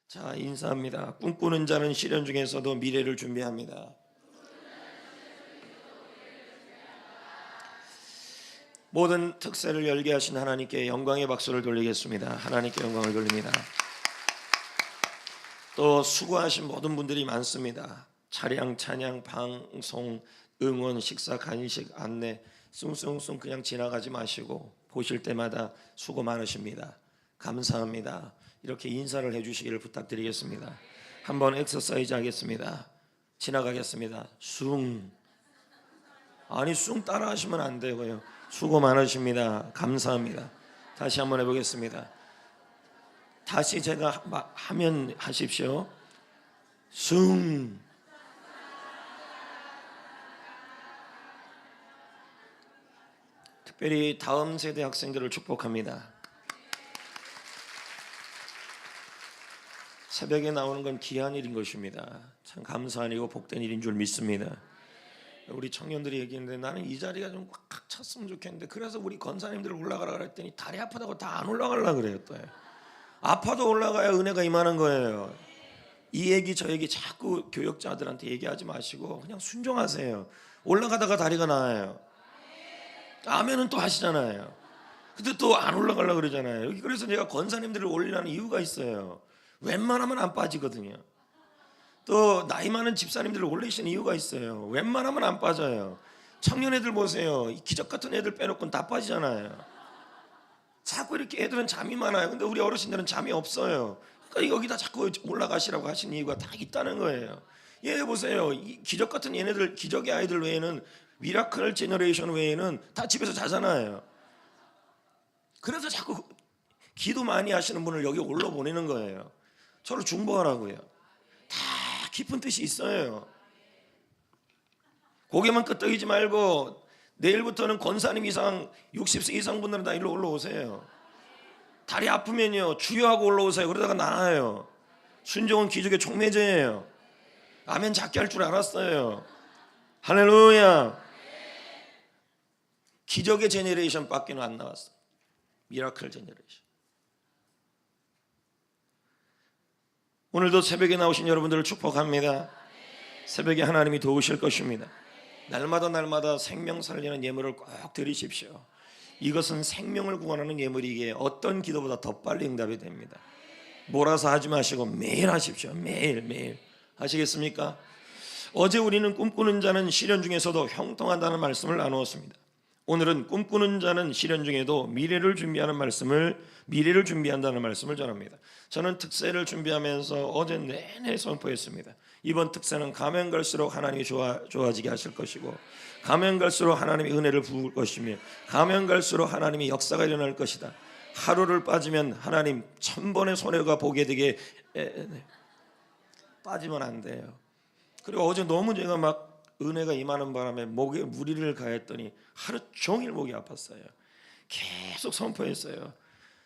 자, 인사합니다. 꿈꾸는 자는 시련 중에서도 미래를 준비합니다. 모든 특세를 열게 하신 하나님께 영광의 박수를 돌리겠습니다. 하나님께 영광을 돌립니다. 또 수고하신 모든 분들이 많습니다. 차량, 찬양, 방송, 응원, 식사, 간식, 안내 숭숭숭 그냥 지나가지 마시고 보실 때마다 수고 많으십니다. 감사합니다. 이렇게 인사를 해주시기를 부탁드리겠습니다. 한번 엑서사이즈 하겠습니다. 지나가겠습니다. 숭. 아니 숭 따라 하시면 안 되고요. 수고 많으십니다. 감사합니다. 다시 한번 해보겠습니다. 다시 제가 하면 하십시오. 숭. 특별히 다음 세대 학생들을 축복합니다. 새벽에 나오는 건 귀한 일인 것입니다. 참 감사한 일이고 복된 일인 줄 믿습니다. 우리 청년들이 얘기했는데 나는 이 자리가 좀 꽉 찼으면 좋겠는데 그래서 우리 권사님들 올라가라 그랬더니 다리 아프다고 다 안 올라가려고 그래요. 또 아파도 올라가야 은혜가 임하는 거예요. 이 얘기 저 얘기 자꾸 교역자들한테 얘기하지 마시고 그냥 순종하세요. 올라가다가 다리가 나아요. 아멘은 또 하시잖아요. 근데 또 안 올라가려고 그러잖아요. 그래서 내가 권사님들을 올리라는 이유가 있어요. 웬만하면 안 빠지거든요. 또 나이 많은 집사님들을 올리시는 이유가 있어요. 웬만하면 안 빠져요. 청년 애들 보세요. 기적 같은 애들 빼놓고는 다 빠지잖아요. 자꾸 이렇게 애들은 잠이 많아요. 근데 우리 어르신들은 잠이 없어요. 그러니까 여기다 자꾸 올라가시라고 하신 이유가 다 있다는 거예요. 얘 보세요. 이 기적 같은 얘네들, 기적의 아이들 외에는, 미라클 제너레이션 외에는 다 집에서 자잖아요. 그래서 자꾸 기도 많이 하시는 분을 여기 올라 보내는 거예요. 저를 중보하라고요. 다 깊은 뜻이 있어요. 고개만 끄덕이지 말고 내일부터는 권사님 이상 60세 이상 분들은 다 일로 올라오세요. 다리 아프면요 주여하고 올라오세요. 그러다가 나아요. 순종은 기적의 촉매제예요. 아멘 작게 할 줄 알았어요. 할렐루야. 기적의 제너레이션 밖에는 안 나왔어요. 미라클 제너레이션. 오늘도 새벽에 나오신 여러분들을 축복합니다. 새벽에 하나님이 도우실 것입니다. 날마다 생명 살리는 예물을 꼭 드리십시오. 이것은 생명을 구원하는 예물이기에 어떤 기도보다 더 빨리 응답이 됩니다. 몰아서 하지 마시고 매일 하십시오. 매일 하시겠습니까? 어제 우리는 꿈꾸는 자는 시련 중에서도 형통한다는 말씀을 나누었습니다. 오늘은 꿈꾸는 자는 시련 중에도 미래를 준비한다는 말씀을 전합니다. 저는 특세를 준비하면서 어제 내내 선포했습니다. 이번 특세는 가면 갈수록 하나님이 좋아지게 하실 것이고, 가면 갈수록 하나님의 은혜를 부을 것이며, 가면 갈수록 하나님의 역사가 일어날 것이다. 하루를 빠지면 하나님 1000번의 손해가 보게 되게 빠지면 안 돼요. 그리고 어제 너무 제가 막 은혜가 임하는 바람에 목에 무리를 가했더니 하루 종일 목이 아팠어요. 계속 선포했어요.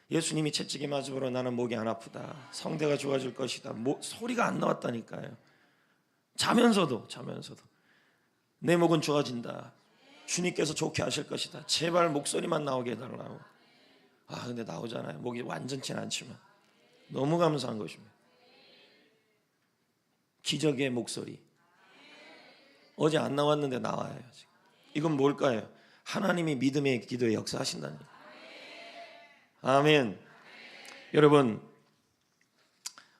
예수님이 채찍에 맞으므로 나는 목이 안 아프다. 성대가 좋아질 것이다. 소리가 안 나왔다니까요. 자면서도 내 목은 좋아진다. 주님께서 좋게 하실 것이다. 제발 목소리만 나오게 해달라고. 근데 나오잖아요. 목이 완전치는 않지만 너무 감사한 것입니다. 기적의 목소리. 어제 안 나왔는데 나와요. 지금. 이건 뭘까요? 하나님이 믿음의 기도에 역사하신다는 거예요. 아멘. 여러분,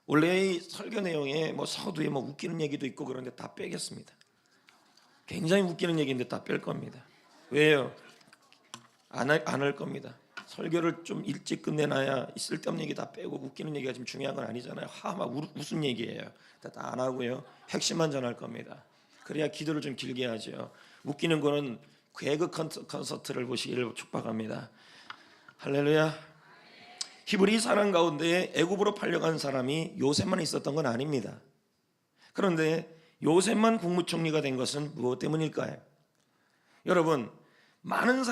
원래 이 설교 내용에 서두에 웃기는 얘기도 있고 그런데 다 빼겠습니다. 굉장히 웃기는 얘기인데 다 뺄 겁니다. 왜요? 안 할 겁니다. 설교를 좀 일찍 끝내놔야 쓸데없는 얘기 다 빼고 웃기는 얘기가 지금 중요한 건 아니잖아요. 웃은 얘기예요. 다 안 하고요. 핵심만 전할 겁니다. 그래야 기도를 좀 길게 하죠. 웃기는 거는 개그 콘서트를 보시기를 축복합니다. 할렐루야. 히브리 사람 가운데 애굽으로 팔려간 사람이 요셉만 있었던 건 아닙니다. 그런데 요셉만 국무총리가 된 것은 무엇 때문일까요? 여러분, 많은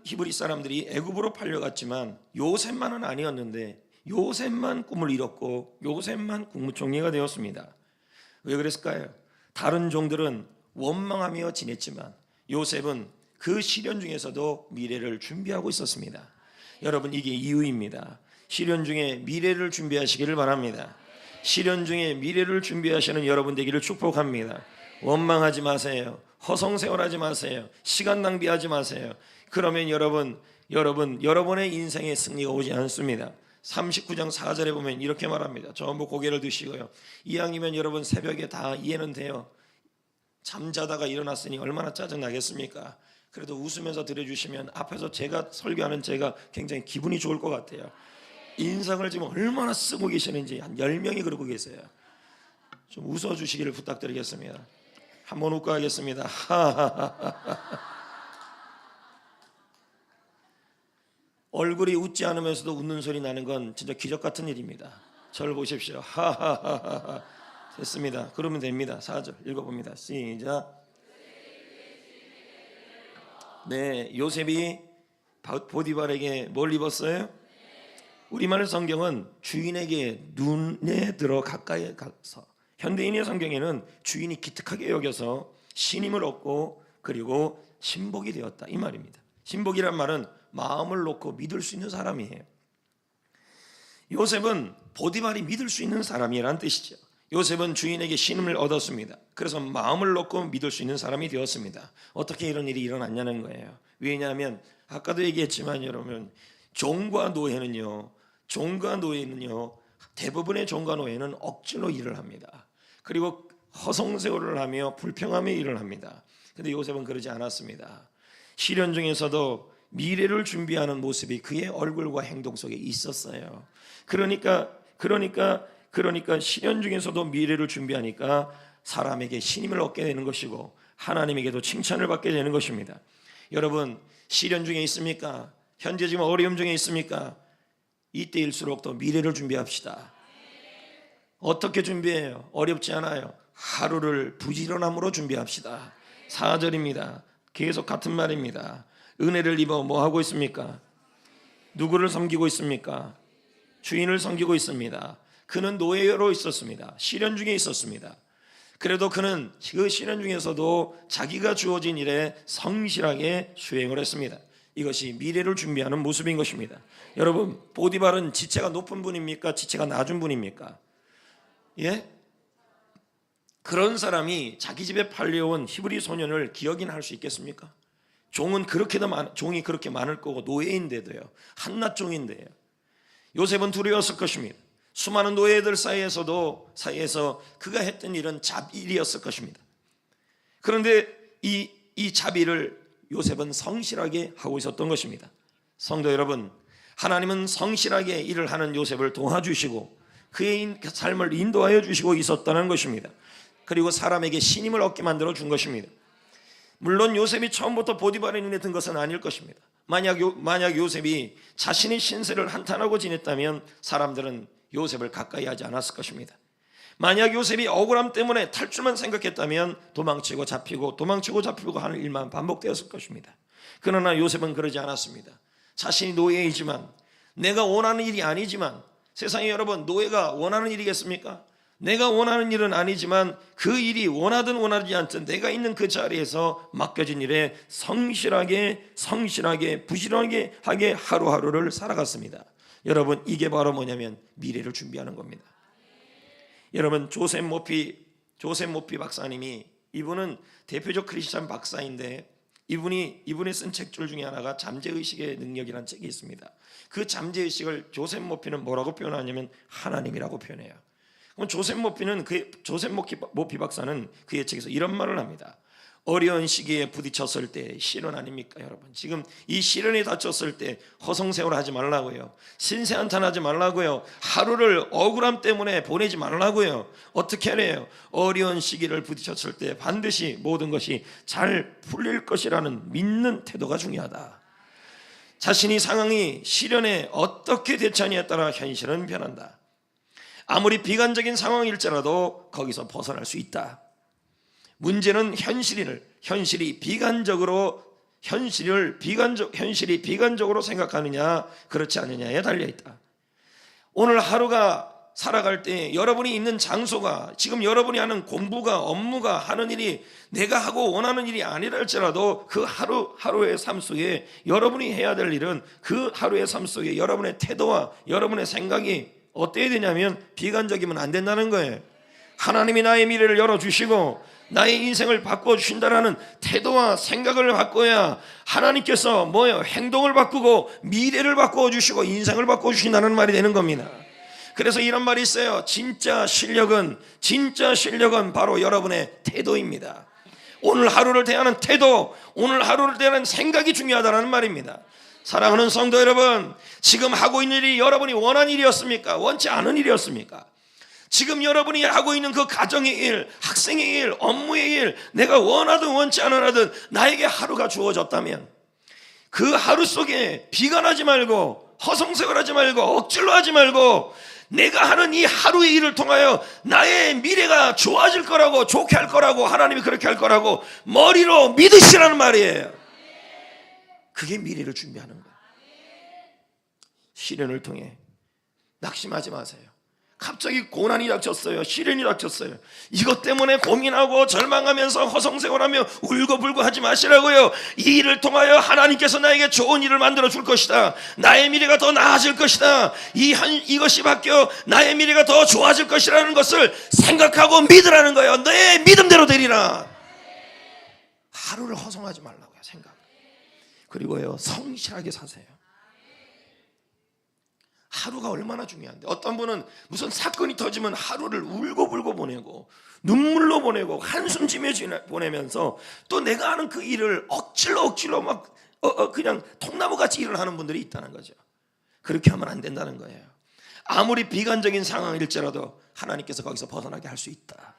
히브리 사람들이 애굽으로 팔려갔지만 요셉만은 아니었는데 요셉만 꿈을 이뤘고 요셉만 국무총리가 되었습니다. 왜 그랬을까요? 다른 종들은 원망하며 지냈지만 요셉은 그 시련 중에서도 미래를 준비하고 있었습니다. 여러분, 이게 이유입니다. 시련 중에 미래를 준비하시기를 바랍니다. 시련 중에 미래를 준비하시는 여러분 되기를 축복합니다. 원망하지 마세요. 허송세월하지 마세요. 시간 낭비하지 마세요. 그러면 여러분의 인생에 승리가 오지 않습니다. 39장 4절에 보면 이렇게 말합니다. 전부 고개를 드시고요. 이왕이면 여러분 새벽에 다 이해는 돼요. 잠자다가 일어났으니 얼마나 짜증나겠습니까? 그래도 웃으면서 들어주시면 앞에서 제가 설교하는 제가 굉장히 기분이 좋을 것 같아요. 인상을 지금 얼마나 쓰고 계시는지 한 10명이 그러고 계세요. 좀 웃어주시기를 부탁드리겠습니다. 한번 웃고 하겠습니다. 얼굴이 웃지 않으면서도 웃는 소리 나는 건 진짜 기적 같은 일입니다. 저를 보십시오. 하하하하. 됐습니다. 그러면 됩니다. 4절 읽어봅니다. 시작. 네, 요셉이 보디발에게 뭘 입었어요? 우리말 성경은 주인에게 눈에 들어 가까이 가서, 현대인의 성경에는 주인이 기특하게 여겨서 신임을 얻고 그리고 신복이 되었다 이 말입니다. 신복이란 말은 마음을 놓고 믿을 수 있는 사람이에요. 요셉은 보디발이 믿을 수 있는 사람이라는 뜻이죠. 요셉은 주인에게 신임을 얻었습니다. 그래서 마음을 놓고 믿을 수 있는 사람이 되었습니다. 어떻게 이런 일이 일어났냐는 거예요. 왜냐하면 아까도 얘기했지만 여러분, 종과 노예는요 대부분의 종과 노예는 억지로 일을 합니다. 그리고 허송세월을 하며 불평하며 일을 합니다. 그런데 요셉은 그러지 않았습니다. 시련 중에서도 미래를 준비하는 모습이 그의 얼굴과 행동 속에 있었어요. 그러니까 시련 중에서도 미래를 준비하니까 사람에게 신임을 얻게 되는 것이고 하나님에게도 칭찬을 받게 되는 것입니다. 여러분, 시련 중에 있습니까? 현재 지금 어려움 중에 있습니까? 이때일수록 더 미래를 준비합시다. 어떻게 준비해요? 어렵지 않아요. 하루를 부지런함으로 준비합시다. 4절입니다. 계속 같은 말입니다. 은혜를 입어 뭐 하고 있습니까? 누구를 섬기고 있습니까? 주인을 섬기고 있습니다. 그는 노예로 있었습니다. 시련 중에 있었습니다. 그래도 그는 그 시련 중에서도 자기가 주어진 일에 성실하게 수행을 했습니다. 이것이 미래를 준비하는 모습인 것입니다. 여러분, 보디발은 지체가 높은 분입니까? 지체가 낮은 분입니까? 예? 그런 사람이 자기 집에 팔려온 히브리 소년을 기억이나 할 수 있겠습니까? 종이 그렇게 많을 거고 노예인데도요, 한낱 종인데요. 요셉은 두려웠을 것입니다. 수많은 노예들 사이에서 그가 했던 일은 잡일이었을 것입니다. 그런데 이 잡일을 요셉은 성실하게 하고 있었던 것입니다. 성도 여러분, 하나님은 성실하게 일을 하는 요셉을 도와주시고 그의 삶을 인도하여 주시고 있었다는 것입니다. 그리고 사람에게 신임을 얻게 만들어 준 것입니다. 물론 요셉이 처음부터 보디발의 눈에 든 것은 아닐 것입니다. 만약 요셉이 자신의 신세를 한탄하고 지냈다면 사람들은 요셉을 가까이 하지 않았을 것입니다. 만약 요셉이 억울함 때문에 탈출만 생각했다면 도망치고 잡히고 하는 일만 반복되었을 것입니다. 그러나 요셉은 그러지 않았습니다. 자신이 노예이지만, 내가 원하는 일이 아니지만, 세상에 여러분, 노예가 원하는 일이겠습니까? 내가 원하는 일은 아니지만 그 일이 원하든 원하지 않든 내가 있는 그 자리에서 맡겨진 일에 성실하게 부지런하게 하루하루를 살아갔습니다. 여러분, 이게 바로 뭐냐면 미래를 준비하는 겁니다. 여러분, 조셉 모피 박사님이, 이분은 대표적 크리스찬 박사인데 이분이 쓴 책줄 중에 하나가 잠재의식의 능력이라는 책이 있습니다. 그 잠재의식을 조셉 모피는 뭐라고 표현하냐면 하나님이라고 표현해요. 그럼 조셉 모피 박사는 그의 책에서 이런 말을 합니다. 어려운 시기에 부딪혔을 때, 시련 아닙니까 여러분? 지금 이 시련에 닥쳤을 때 허송세월 하지 말라고요. 신세한탄하지 말라고요. 하루를 억울함 때문에 보내지 말라고요. 어떻게 하래요? 어려운 시기를 부딪혔을 때 반드시 모든 것이 잘 풀릴 것이라는 믿는 태도가 중요하다. 자신이 상황이 시련에 어떻게 대처하느냐에 따라 현실은 변한다. 아무리 비관적인 상황일지라도 거기서 벗어날 수 있다. 문제는 현실이 비관적으로 생각하느냐 그렇지 않느냐에 달려 있다. 오늘 하루가 살아갈 때 여러분이 있는 장소가, 지금 여러분이 하는 공부가, 업무가, 하는 일이 내가 하고 원하는 일이 아니라 할지라도 그 하루의 삶 속에 여러분이 해야 될 일은 그 하루의 삶 속에 여러분의 태도와 여러분의 생각이 어때야 되냐면 비관적이면 안 된다는 거예요. 하나님이 나의 미래를 열어주시고 나의 인생을 바꿔주신다라는 태도와 생각을 바꿔야 하나님께서 행동을 바꾸고 미래를 바꿔주시고 인생을 바꿔주신다는 말이 되는 겁니다. 그래서 이런 말이 있어요. 진짜 실력은 바로 여러분의 태도입니다. 오늘 하루를 대하는 태도, 오늘 하루를 대하는 생각이 중요하다는 말입니다. 사랑하는 성도 여러분, 지금 하고 있는 일이 여러분이 원하는 일이었습니까? 원치 않은 일이었습니까? 지금 여러분이 하고 있는 그 가정의 일, 학생의 일, 업무의 일, 내가 원하든 원치 않으든 나에게 하루가 주어졌다면 그 하루 속에 비관하지 말고 허송세월하지 말고 억지로 하지 말고 내가 하는 이 하루의 일을 통하여 나의 미래가 좋아질 거라고, 좋게 할 거라고, 하나님이 그렇게 할 거라고 머리로 믿으시라는 말이에요. 그게 미래를 준비하는 거예요. 시련을 통해 낙심하지 마세요. 갑자기 고난이 닥쳤어요. 시련이 닥쳤어요. 이것 때문에 고민하고 절망하면서 허송세월하며 울고불고 하지 마시라고요. 이 일을 통하여 하나님께서 나에게 좋은 일을 만들어 줄 것이다. 나의 미래가 더 나아질 것이다. 이것이 바뀌어 나의 미래가 더 좋아질 것이라는 것을 생각하고 믿으라는 거예요. 내 믿음대로 되리라. 하루를 허송하지 말라고요. 생각. 그리고요, 성실하게 사세요. 하루가 얼마나 중요한데, 어떤 분은 무슨 사건이 터지면 하루를 울고불고 보내고 눈물로 보내고 한숨 지며 보내면서 또 내가 하는 그 일을 억지로 막 그냥 통나무같이 일을 하는 분들이 있다는 거죠. 그렇게 하면 안 된다는 거예요. 아무리 비관적인 상황일지라도 하나님께서 거기서 벗어나게 할 수 있다.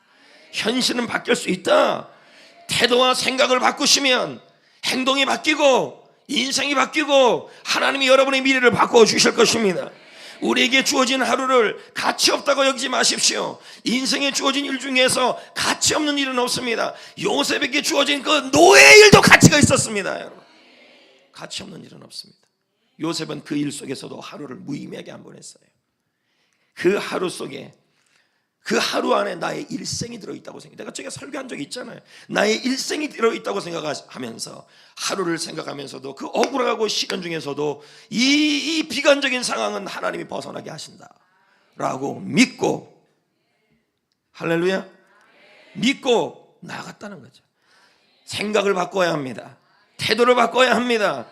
현실은 바뀔 수 있다. 태도와 생각을 바꾸시면 행동이 바뀌고 인생이 바뀌고 하나님이 여러분의 미래를 바꿔 주실 것입니다. 우리에게 주어진 하루를 가치 없다고 여기지 마십시오. 인생에 주어진 일 중에서 가치 없는 일은 없습니다. 요셉에게 주어진 그 노예 일도 가치가 있었습니다. 여러분, 가치 없는 일은 없습니다. 요셉은 그 일 속에서도 하루를 무의미하게 안 보냈어요. 그 하루 속에, 그 하루 안에 나의 일생이 들어있다고 생각해요. 내가 저기 설교한 적이 있잖아요. 나의 일생이 들어있다고 생각하면서 하루를 생각하면서도 그 억울하고 시련 중에서도 이 비관적인 상황은 하나님이 벗어나게 하신다라고 믿고, 할렐루야, 믿고 나아갔다는 거죠. 생각을 바꿔야 합니다. 태도를 바꿔야 합니다.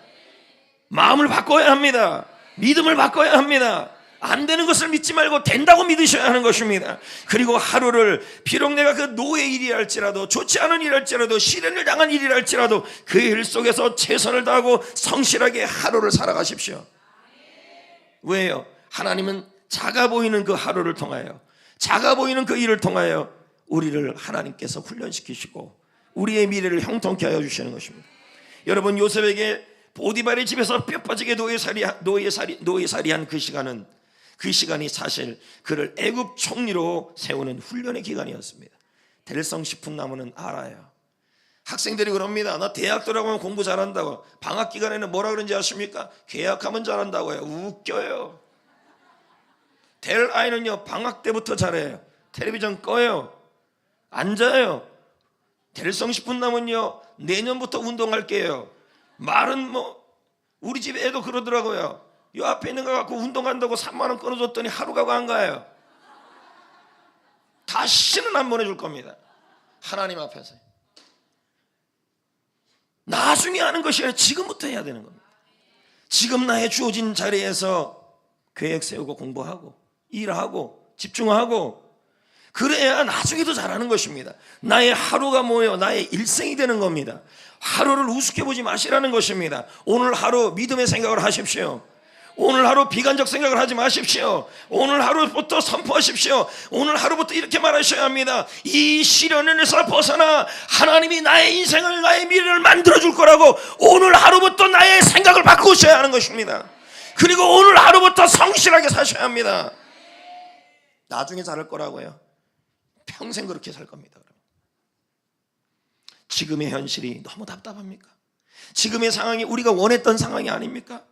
마음을 바꿔야 합니다. 믿음을 바꿔야 합니다. 안 되는 것을 믿지 말고 된다고 믿으셔야 하는 것입니다. 그리고 하루를 비록 내가 그 노예 일이 할지라도, 좋지 않은 일 할지라도, 시련을 당한 일이 할지라도 그 일 속에서 최선을 다하고 성실하게 하루를 살아가십시오. 왜요? 하나님은 작아 보이는 그 하루를 통하여, 작아 보이는 그 일을 통하여 우리를 하나님께서 훈련시키시고 우리의 미래를 형통케 하여 주시는 것입니다. 여러분, 요셉에게 보디발의 집에서 뼈 빠지게 노예살이한 그 시간이 사실 그를 애굽 총리로 세우는 훈련의 기간이었습니다. 대일성 식품 나무는 알아요. 학생들이 그럽니다. 나 대학 들어가면 공부 잘한다고. 방학 기간에는 뭐라 그런지 아십니까? 계약하면 잘한다고요. 웃겨요. 될 아이는요, 방학 때부터 잘해요. 텔레비전 꺼요. 앉아요. 대일성 식품 나무는요, 내년부터 운동할게요. 말은 우리 집 애도 그러더라고요. 요 앞에 있는 거 갖고 운동한다고 3만 원 끊어줬더니 하루 가고 안 가요. 다시는 안 보내줄 겁니다. 하나님 앞에서. 나중에 하는 것이 아니라 지금부터 해야 되는 겁니다. 지금 나의 주어진 자리에서 계획 세우고 공부하고 일하고 집중하고, 그래야 나중에도 잘하는 것입니다. 나의 하루가 뭐예요? 나의 일생이 되는 겁니다. 하루를 우습게 보지 마시라는 것입니다. 오늘 하루 믿음의 생각을 하십시오. 오늘 하루 비관적 생각을 하지 마십시오. 오늘 하루부터 선포하십시오. 오늘 하루부터 이렇게 말하셔야 합니다. 이 시련에서 벗어나 하나님이 나의 인생을, 나의 미래를 만들어줄 거라고 오늘 하루부터 나의 생각을 바꾸셔야 하는 것입니다. 그리고 오늘 하루부터 성실하게 사셔야 합니다. 나중에 잘할 거라고요. 평생 그렇게 살 겁니다. 지금의 현실이 너무 답답합니까? 지금의 상황이 우리가 원했던 상황이 아닙니까?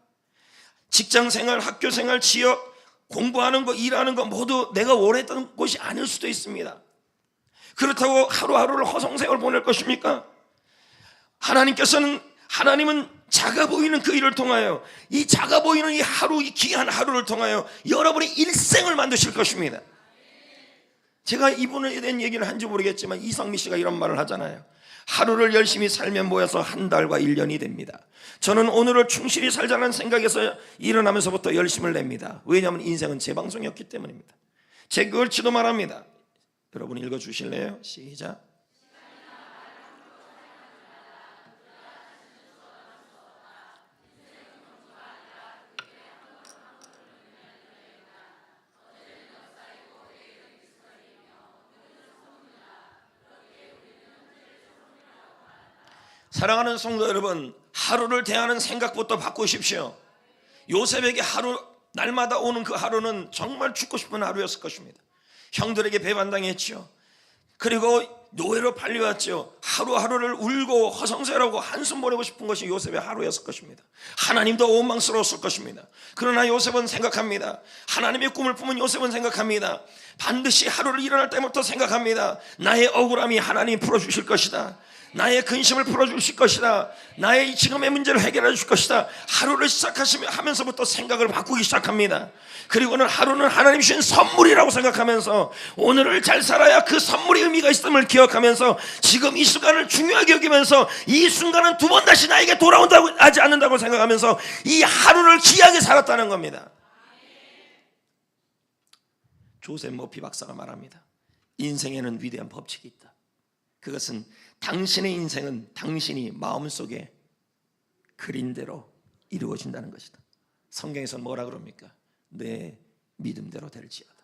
직장생활, 학교생활, 지역, 공부하는 거, 일하는 거 모두 내가 원했던 것이 아닐 수도 있습니다. 그렇다고 하루하루를 허송세월 보낼 것입니까? 하나님은 작아 보이는 그 일을 통하여, 이 작아 보이는 이 하루, 이 귀한 하루를 통하여 여러분의 일생을 만드실 것입니다. 제가 이분에 대한 얘기를 한지 모르겠지만 이성미 씨가 이런 말을 하잖아요. 하루를 열심히 살면 모여서 한 달과 1년이 됩니다. 저는 오늘을 충실히 살자는 생각에서 일어나면서부터 열심을 냅니다. 왜냐하면 인생은 재방송이었기 때문입니다. 제 글치도 말합니다. 여러분 읽어주실래요? 시작. 사랑하는 성도 여러분, 하루를 대하는 생각부터 바꾸십시오. 요셉에게 날마다 오는 그 하루는 정말 죽고 싶은 하루였을 것입니다. 형들에게 배반당했죠. 그리고 노예로 팔려왔죠. 하루하루를 울고 허송세월하고 한숨 보내고 싶은 것이 요셉의 하루였을 것입니다. 하나님도 원망스러웠을 것입니다. 그러나 요셉은 생각합니다. 하나님의 꿈을 품은 요셉은 생각합니다. 반드시 하루를 일어날 때부터 생각합니다. 나의 억울함이 하나님이 풀어주실 것이다. 나의 근심을 풀어주실 것이다. 나의 지금의 문제를 해결해 주실 것이다. 하루를 시작하면서부터 생각을 바꾸기 시작합니다. 그리고는 하루는 하나님 주신 선물이라고 생각하면서 오늘을 잘 살아야 그 선물의 의미가 있음을 기억하면서 지금 이 순간을 중요하게 여기면서 이 순간은 두 번 다시 나에게 돌아온다고 하지 않는다고 생각하면서 이 하루를 귀하게 살았다는 겁니다. 조셉 머피 박사가 말합니다. 인생에는 위대한 법칙이 있다. 그것은 당신의 인생은 당신이 마음속에 그린 대로 이루어진다는 것이다. 성경에서는 뭐라 그럽니까? 내 믿음대로 될지어다.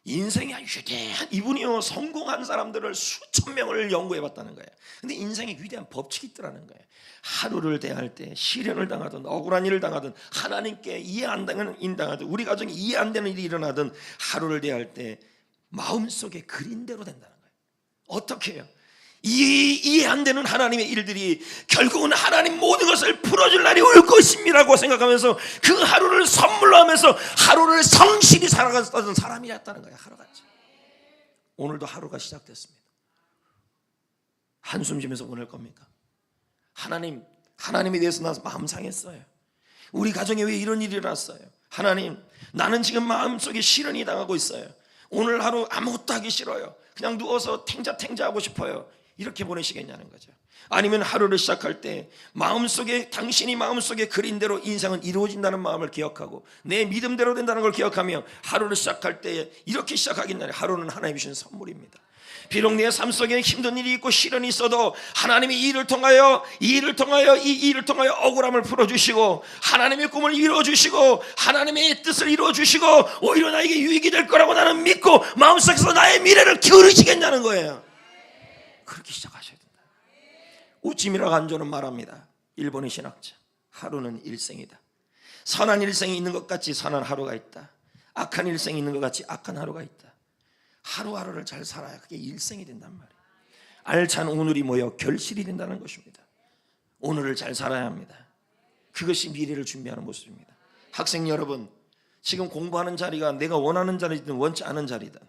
인생이 위대한, 이분이요 성공한 사람들을 수천 명을 연구해봤다는 거예요. 근데 인생에 위대한 법칙이 있더라는 거예요. 하루를 대할 때 시련을 당하든 억울한 일을 당하든 하나님께 이해 안 되는 일 당하든 우리 가정에 이해 안 되는 일이 일어나든 하루를 대할 때 마음속에 그린 대로 된다는 거예요. 어떻게 해요? 이해 안 되는 하나님의 일들이 결국은 하나님 모든 것을 풀어줄 날이 올 것임이라고 생각하면서 그 하루를 선물로 하면서 하루를 성실히 살아갔던 사람이었다는 거예요. 하루같이. 오늘도 하루가 시작됐습니다. 한숨 쉬면서 보낼 겁니까? 하나님에 대해서 나 마음 상했어요. 우리 가정에 왜 이런 일이 일어났어요? 하나님, 나는 지금 마음속에 시련이 당하고 있어요. 오늘 하루 아무것도 하기 싫어요. 그냥 누워서 탱자하고 싶어요. 이렇게 보내시겠냐는 거죠. 아니면 하루를 시작할 때 당신이 마음속에 그린 대로 인생은 이루어진다는 마음을 기억하고 내 믿음대로 된다는 걸 기억하며 하루를 시작할 때 이렇게 시작하겠냐면 하루는 하나님이 주신 선물입니다. 비록 내 삶 속에 힘든 일이 있고 시련이 있어도 하나님이 이 일을 통하여 억울함을 풀어주시고 하나님의 꿈을 이루어주시고 하나님의 뜻을 이루어주시고 오히려 나에게 유익이 될 거라고 나는 믿고 마음속에서 나의 미래를 기울이시겠냐는 거예요. 그렇게 시작하셔야 된다. 우찌미라 간조는 말합니다. 일본의 신학자. 하루는 일생이다. 선한 일생이 있는 것 같이 선한 하루가 있다. 악한 일생이 있는 것 같이 악한 하루가 있다. 하루하루를 잘 살아야 그게 일생이 된단 말이에요. 알찬 오늘이 모여 결실이 된다는 것입니다. 오늘을 잘 살아야 합니다. 그것이 미래를 준비하는 모습입니다. 학생 여러분, 지금 공부하는 자리가 내가 원하는 자리든 원치 않은 자리든,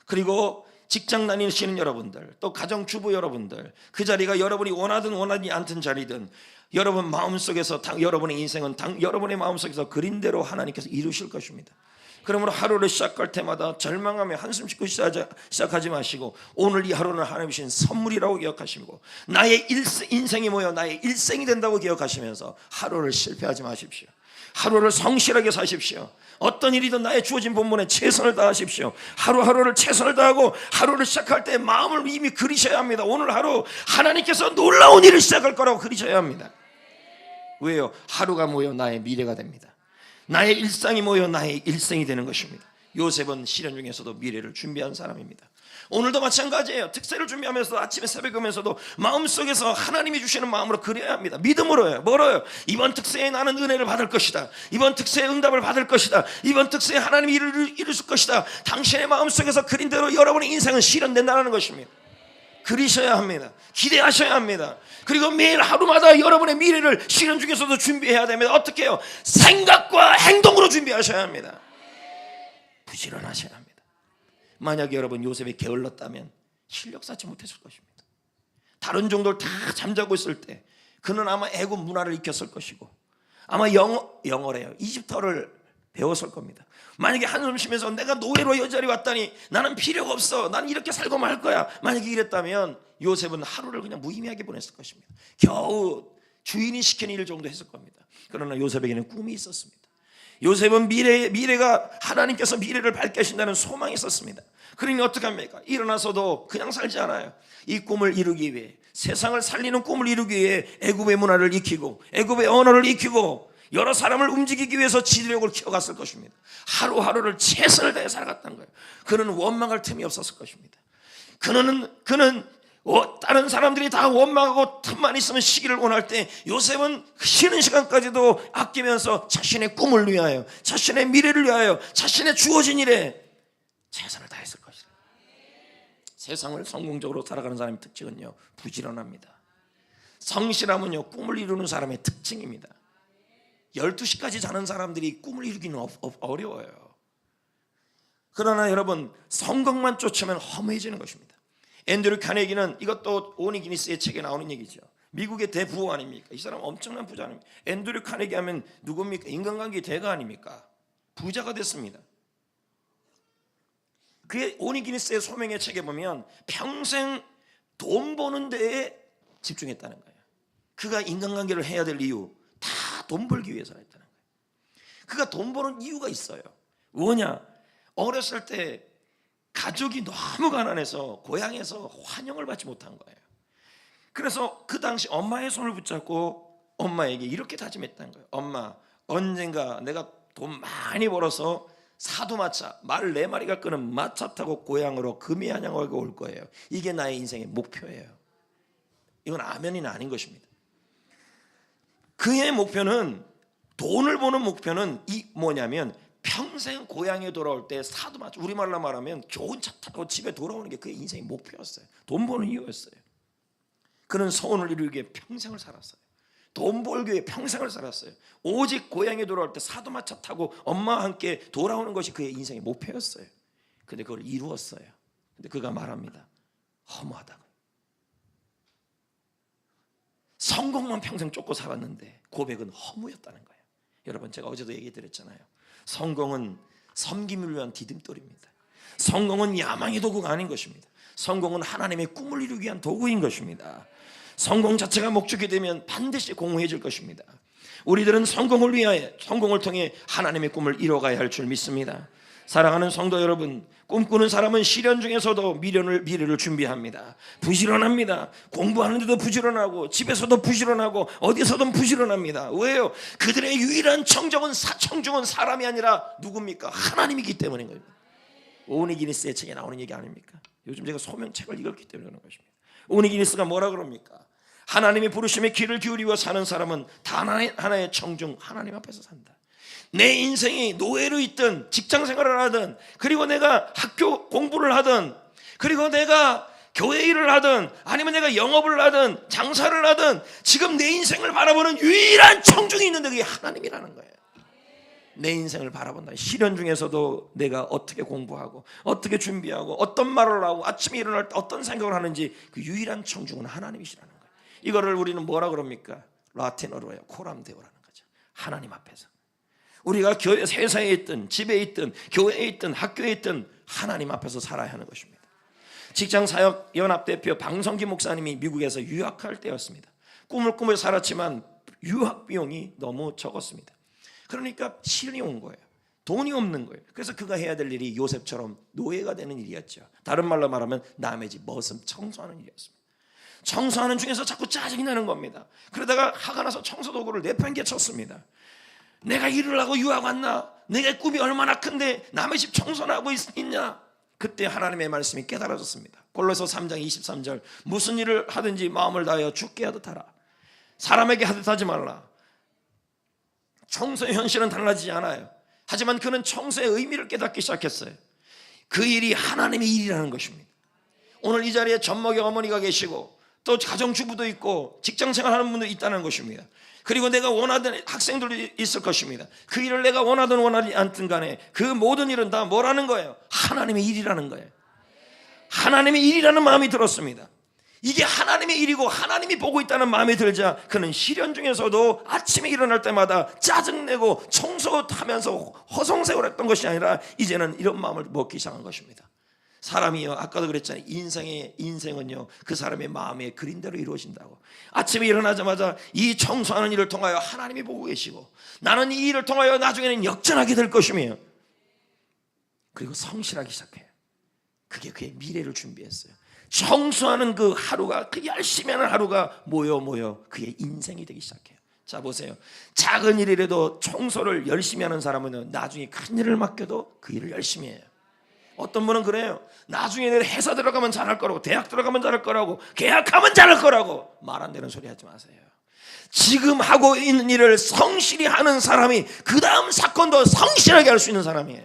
그리고 직장 다니시는 여러분들, 또 가정주부 여러분들, 그 자리가 여러분이 원하든 원하지 않든 자리든 여러분 마음속에서 여러분의 인생은 여러분의 마음속에서 그린 대로 하나님께서 이루실 것입니다. 그러므로 하루를 시작할 때마다 절망하며 한숨 쉬고 시작하지 마시고 오늘 이 하루는 하나님이 주신 선물이라고 기억하시고 나의 인생이 모여 나의 일생이 된다고 기억하시면서 하루를 실패하지 마십시오. 하루를 성실하게 사십시오. 어떤 일이든 나의 주어진 본분에 최선을 다하십시오. 하루하루를 최선을 다하고 하루를 시작할 때 마음을 이미 그리셔야 합니다. 오늘 하루 하나님께서 놀라운 일을 시작할 거라고 그리셔야 합니다. 왜요? 하루가 모여 나의 미래가 됩니다. 나의 일상이 모여 나의 일생이 되는 것입니다. 요셉은 시련 중에서도 미래를 준비한 사람입니다. 오늘도 마찬가지예요. 특세를 준비하면서 아침에 새벽에 오면서도 마음속에서 하나님이 주시는 마음으로 그려야 합니다. 믿음으로요. 뭐로요? 이번 특세에 나는 은혜를 받을 것이다. 이번 특세에 응답을 받을 것이다. 이번 특세에 하나님이 이루실 것이다. 당신의 마음속에서 그린 대로 여러분의 인생은 실현된다는 것입니다. 그리셔야 합니다. 기대하셔야 합니다. 그리고 매일 하루마다 여러분의 미래를 실현 중에서도 준비해야 됩니다. 어떻게 해요? 생각과 행동으로 준비하셔야 합니다. 부지런하셔야 합니다. 만약에 여러분 요셉이 게을렀다면 실력 쌓지 못했을 것입니다. 다른 종들 다 잠자고 있을 때 그는 아마 애굽 문화를 익혔을 것이고 아마 영어래요. 이집트어를 배웠을 겁니다. 만약에 한숨 쉬면서 내가 노예로 이 자리에 왔다니 나는 필요가 없어, 나는 이렇게 살고 말 거야, 만약에 이랬다면 요셉은 하루를 그냥 무의미하게 보냈을 것입니다. 겨우 주인이 시키는 일 정도 했을 겁니다. 그러나 요셉에게는 꿈이 있었습니다. 요셉은 미래가 하나님께서 미래를 밝게 하신다는 소망이 있었습니다. 그러니 어떻게 합니까? 일어나서도 그냥 살지 않아요. 이 꿈을 이루기 위해, 세상을 살리는 꿈을 이루기 위해 애굽의 문화를 익히고 애굽의 언어를 익히고 여러 사람을 움직이기 위해서 지도력을 키워갔을 것입니다. 하루하루를 최선을 다해 살아갔다는 거예요. 그는 원망할 틈이 없었을 것입니다. 그는 다른 사람들이 다 원망하고 틈만 있으면 쉬기를 원할 때 요셉은 쉬는 시간까지도 아끼면서 자신의 꿈을 위하여, 자신의 미래를 위하여, 자신의 주어진 일에 최선을 다했을 것이다. 세상을 성공적으로 살아가는 사람의 특징은요, 부지런합니다. 성실함은요, 꿈을 이루는 사람의 특징입니다. 12시까지 자는 사람들이 꿈을 이루기는 어려워요. 그러나 여러분, 성공만 쫓으면 허무해지는 것입니다. 앤드류 카네기는, 이것도 오니 기니스의 책에 나오는 얘기죠. 미국의 대부호 아닙니까? 이 사람 엄청난 부자 아닙니까? 앤드류 카네기 하면 누굽니까? 인간관계 대가 아닙니까? 부자가 됐습니다. 그의 오니 기니스의 소명의 책에 보면 평생 돈 버는 데에 집중했다는 거예요. 그가 인간관계를 해야 될 이유, 다 돈 벌기 위해서 했다는 거예요. 그가 돈 버는 이유가 있어요. 뭐냐? 어렸을 때 가족이 너무 가난해서 고향에서 환영을 받지 못한 거예요. 그래서 그 당시 엄마의 손을 붙잡고 엄마에게 이렇게 다짐했다는 거예요. 엄마, 언젠가 내가 돈 많이 벌어서 사도마차, 말 4마리가 끄는 마차 타고 고향으로 금이 한양하고 올 거예요. 이게 나의 인생의 목표예요. 이건 아멘이는 아닌 것입니다. 그의 목표는, 돈을 버는 목표는 뭐냐면 평생 고향에 돌아올 때 사도마차, 우리말로 말하면 좋은 차 타고 집에 돌아오는 게 그의 인생의 목표였어요. 돈 버는 이유였어요. 그는 소원을 이루기 위해 평생을 살았어요. 돈 벌기 위해 평생을 살았어요. 오직 고향에 돌아올 때 사도마차 타고 엄마와 함께 돌아오는 것이 그의 인생의 목표였어요. 근데 그걸 이루었어요. 근데 그가 말합니다. 허무하다고. 성공만 평생 쫓고 살았는데 고백은 허무였다는 거예요. 여러분, 제가 어제도 얘기 드렸잖아요. 성공은 섬김을 위한 디딤돌입니다. 성공은 야망의 도구가 아닌 것입니다. 성공은 하나님의 꿈을 이루기 위한 도구인 것입니다. 성공 자체가 목적이 되면 반드시 공허해질 것입니다. 우리들은 성공을 위하여, 성공을 통해 하나님의 꿈을 이뤄가야 할 줄 믿습니다. 사랑하는 성도 여러분, 꿈꾸는 사람은 시련 중에서도 미래를 준비합니다. 부지런합니다. 공부하는데도 부지런하고, 집에서도 부지런하고, 어디서든 부지런합니다. 왜요? 그들의 유일한 청중은 사람이 아니라 누굽니까? 하나님이기 때문인 겁니다. 오니 기니스의 책에 나오는 얘기 아닙니까? 요즘 제가 소명책을 읽었기 때문에 그런 것입니다. 오니 기니스가 뭐라 그럽니까? 하나님의 부르심에 귀를 기울이고 사는 사람은 단 하나의 청중, 하나님 앞에서 산다. 내 인생이 노예로 있든 직장 생활을 하든, 그리고 내가 학교 공부를 하든, 그리고 내가 교회 일을 하든, 아니면 내가 영업을 하든 장사를 하든, 지금 내 인생을 바라보는 유일한 청중이 있는데 그게 하나님이라는 거예요. 내 인생을 바라본다. 시련 중에서도 내가 어떻게 공부하고, 어떻게 준비하고, 어떤 말을 하고, 아침에 일어날 때 어떤 생각을 하는지 그 유일한 청중은 하나님이시라는 거예요. 이거를 우리는 뭐라 그럽니까? 라틴어로요, 코람데오라는 거죠. 하나님 앞에서 우리가 회사에 있든 집에 있든 교회에 있든 학교에 있든 하나님 앞에서 살아야 하는 것입니다. 직장사역연합 대표 방성기 목사님이 미국에서 유학할 때였습니다. 꿈을 꾸며 살았지만 유학 비용이 너무 적었습니다. 그러니까 시련이 온 거예요. 돈이 없는 거예요. 그래서 그가 해야 될 일이 요셉처럼 노예가 되는 일이었죠. 다른 말로 말하면 남의 집 머슴 청소하는 일이었습니다. 청소하는 중에서 자꾸 짜증이 나는 겁니다. 그러다가 화가 나서 청소도구를 내팽개쳤습니다. 내가 일을 하고 유학 왔나? 내가 꿈이 얼마나 큰데 남의 집 청소나 하고 있냐? 그때 하나님의 말씀이 깨달아졌습니다. 골로새 3장 23절, 무슨 일을 하든지 마음을 다하여 주께 하듯 하라. 사람에게 하듯 하지 말라. 청소의 현실은 달라지지 않아요. 하지만 그는 청소의 의미를 깨닫기 시작했어요. 그 일이 하나님의 일이라는 것입니다. 오늘 이 자리에 젖먹이 어머니가 계시고 또 가정주부도 있고 직장생활하는 분도 있다는 것입니다. 그리고 내가 원하던 학생들도 있을 것입니다. 그 일을 내가 원하든 원하지 않든 간에 그 모든 일은 다 뭐라는 거예요? 하나님의 일이라는 거예요. 하나님의 일이라는 마음이 들었습니다. 이게 하나님의 일이고 하나님이 보고 있다는 마음이 들자 그는 시련 중에서도 아침에 일어날 때마다 짜증내고 청소하면서 허송세월 했던 것이 아니라 이제는 이런 마음을 먹기 시작한 것입니다. 사람이요, 아까도 그랬잖아요. 인생은요 그 사람의 마음에 그린 대로 이루어진다고. 아침에 일어나자마자 이 청소하는 일을 통하여 하나님이 보고 계시고 나는 이 일을 통하여 나중에는 역전하게 될 것이며 그리고 성실하기 시작해요. 그게 그의 미래를 준비했어요. 청소하는 그 하루가, 그 열심히 하는 하루가 모여 그의 인생이 되기 시작해요. 자 보세요. 작은 일이라도 청소를 열심히 하는 사람은 나중에 큰 일을 맡겨도 그 일을 열심히 해요. 어떤 분은 그래요. 나중에 회사 들어가면 잘할 거라고, 대학 들어가면 잘할 거라고, 계약하면 잘할 거라고 말 안 되는 소리 하지 마세요. 지금 하고 있는 일을 성실히 하는 사람이 그 다음 사건도 성실하게 할 수 있는 사람이에요.